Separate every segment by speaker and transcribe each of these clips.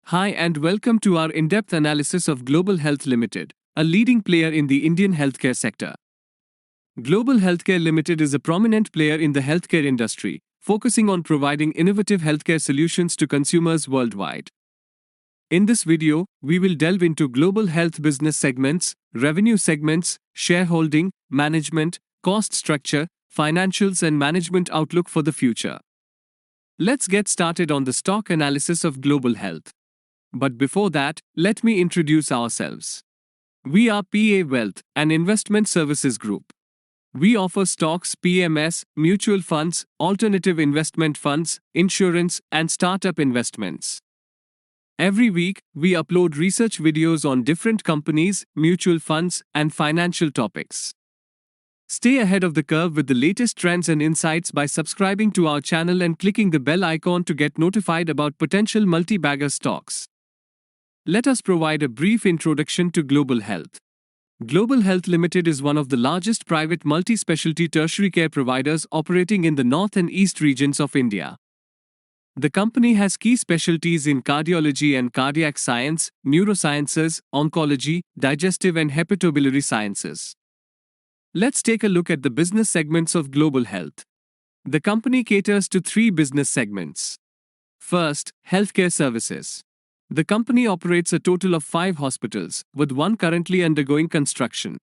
Speaker 1: Hi and welcome to our in-depth analysis of Global Health Limited, a leading player in the Indian healthcare sector. Global Healthcare Limited is a prominent player in the healthcare industry, focusing on providing innovative healthcare solutions to consumers worldwide. In this video, we will delve into global health business segments, revenue segments, shareholding, management, cost structure, financials and management outlook for the future. Let's get started on the stock analysis of Global Health. But before that, let me introduce ourselves. We are PA Wealth, an investment services group. We offer stocks, PMS, mutual funds, alternative investment funds, insurance, and startup investments. Every week, we upload research videos on different companies, mutual funds, and financial topics. Stay ahead of the curve with the latest trends and insights by subscribing to our channel and clicking the bell icon to get notified about potential multi-bagger stocks. Let us provide a brief introduction to Global Health. Global Health Limited is one of the largest private multi-specialty tertiary care providers operating in the north and east regions of India. The company has key specialties in cardiology and cardiac science, neurosciences, oncology, digestive and hepatobiliary sciences. Let's take a look at the business segments of Global Health. The company caters to three business segments. First, healthcare services. The company operates a total of 5 hospitals, with one currently undergoing construction.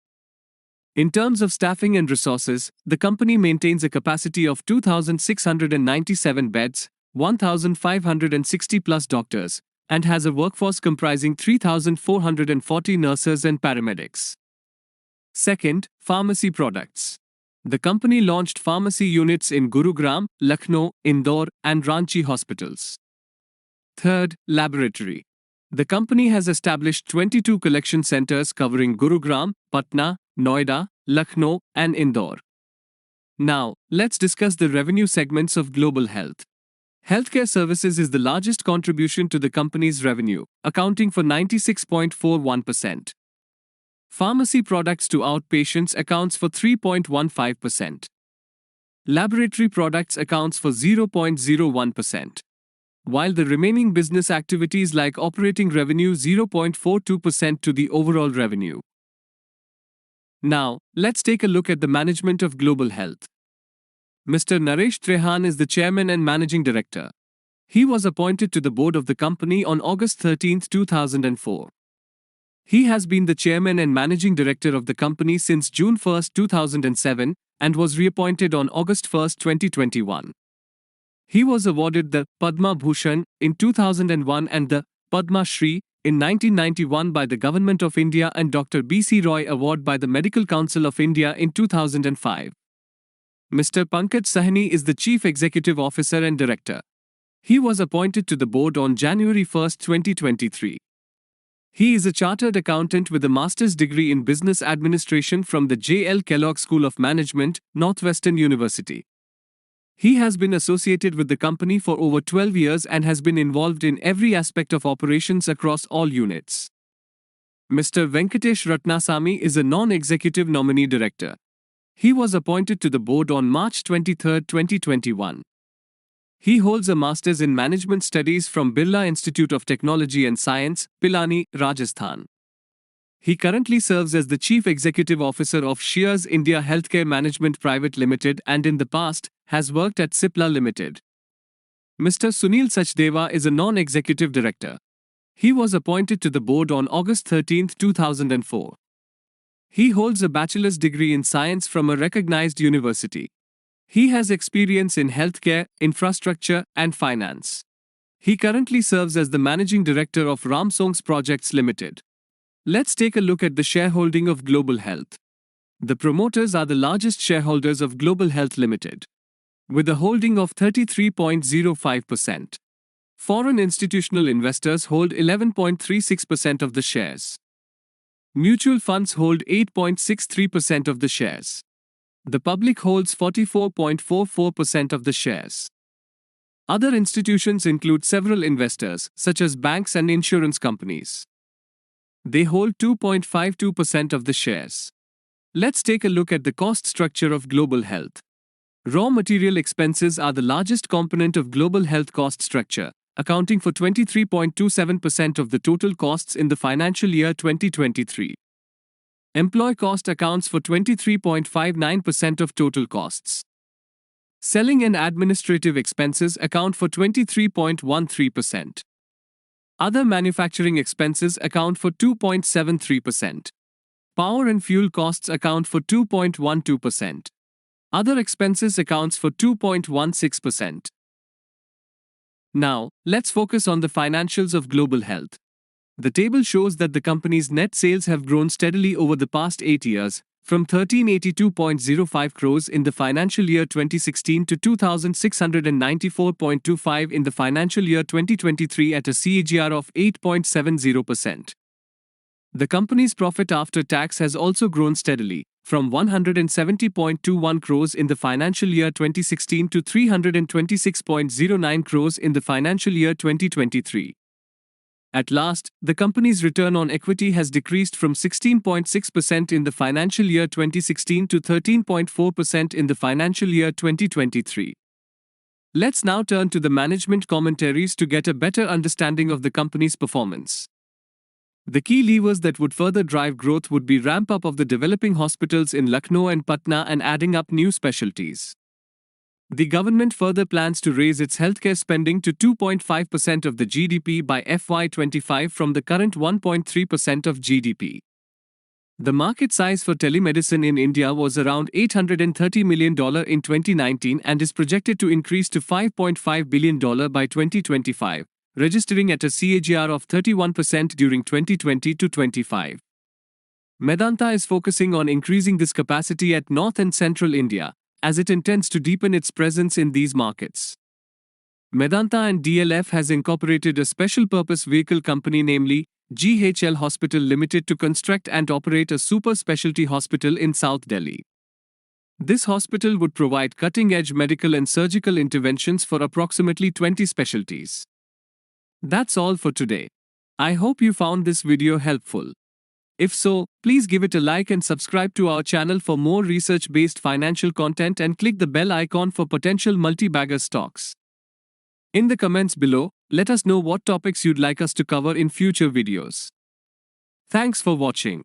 Speaker 1: In terms of staffing and resources, the company maintains a capacity of 2,697 beds, 1,560 plus doctors, and has a workforce comprising 3,440 nurses and paramedics. Second, pharmacy products. The company launched pharmacy units in Gurugram, Lucknow, Indore, and Ranchi hospitals. Third, laboratory. The company has established 22 collection centers covering Gurugram, Patna, Noida, Lucknow, and Indore. Now, let's discuss the revenue segments of Global Health. Healthcare services is the largest contribution to the company's revenue, accounting for 96.41%. Pharmacy products to outpatients accounts for 3.15%. Laboratory products accounts for 0.01%. While the remaining business activities like operating revenue 0.42% to the overall revenue. Now, let's take a look at the management of Global Health. Mr. Naresh Trehan is the chairman and managing director. He was appointed to the board of the company on August 13, 2004. He has been the chairman and managing director of the company since June 1, 2007, and was reappointed on August 1, 2021. He was awarded the Padma Bhushan in 2001 and the Padma Shri in 1991 by the Government of India and Dr. B.C. Roy Award by the Medical Council of India in 2005. Mr. Pankaj Sahni is the Chief Executive Officer and Director. He was appointed to the board on January 1, 2023. He is a chartered accountant with a master's degree in business administration from the J.L. Kellogg School of Management, Northwestern University. He has been associated with the company for over 12 years and has been involved in every aspect of operations across all units. Mr. Venkatesh Ratnasamy is a non-executive nominee director. He was appointed to the board on March 23, 2021. He holds a master's in management studies from Birla Institute of Technology and Science, Pilani, Rajasthan. He currently serves as the Chief Executive Officer of Shears India Healthcare Management Private Limited and in the past, has worked at Cipla Limited. Mr. Sunil Sachdeva is a non-executive director. He was appointed to the board on August 13, 2004. He holds a bachelor's degree in science from a recognized university. He has experience in healthcare, infrastructure, and finance. He currently serves as the managing director of Ramsongs Projects Limited. Let's take a look at the shareholding of Global Health. The promoters are the largest shareholders of Global Health Limited, with a holding of 33.05%. Foreign institutional investors hold 11.36% of the shares. Mutual funds hold 8.63% of the shares. The public holds 44.44% of the shares. Other institutions include several investors, such as banks and insurance companies. They hold 2.52% of the shares. Let's take a look at the cost structure of Global Health. Raw material expenses are the largest component of Global Health cost structure, accounting for 23.27% of the total costs in the financial year 2023. Employee cost accounts for 23.59% of total costs. Selling and administrative expenses account for 23.13%. Other manufacturing expenses account for 2.73%. Power and fuel costs account for 2.12%. Other expenses accounts for 2.16%. Now, let's focus on the financials of Global Health. The table shows that the company's net sales have grown steadily over the past 8 years, from 1382.05 crores in the financial year 2016 to 2694.25 in the financial year 2023 at a CAGR of 8.70%. The company's profit after tax has also grown steadily, from 170.21 crores in the financial year 2016 to 326.09 crores in the financial year 2023. At last, the company's return on equity has decreased from 16.6% in the financial year 2016 to 13.4% in the financial year 2023. Let's now turn to the management commentaries to get a better understanding of the company's performance. The key levers that would further drive growth would be ramp up of the developing hospitals in Lucknow and Patna and adding up new specialties. The government further plans to raise its healthcare spending to 2.5% of the GDP by FY25 from the current 1.3% of GDP. The market size for telemedicine in India was around $830 million in 2019 and is projected to increase to $5.5 billion by 2025, registering at a CAGR of 31% during 2020 to 25. Medanta is focusing on increasing this capacity at North and Central India, as it intends to deepen its presence in these markets. Medanta and DLF has incorporated a special purpose vehicle company, namely GHL Hospital Limited, to construct and operate a super specialty hospital in South Delhi. This hospital would provide cutting-edge medical and surgical interventions for approximately 20 specialties. That's all for today. I hope you found this video helpful. If so, please give it a like and subscribe to our channel for more research-based financial content and click the bell icon for potential multi-bagger stocks. In the comments below, let us know what topics you'd like us to cover in future videos. Thanks for watching.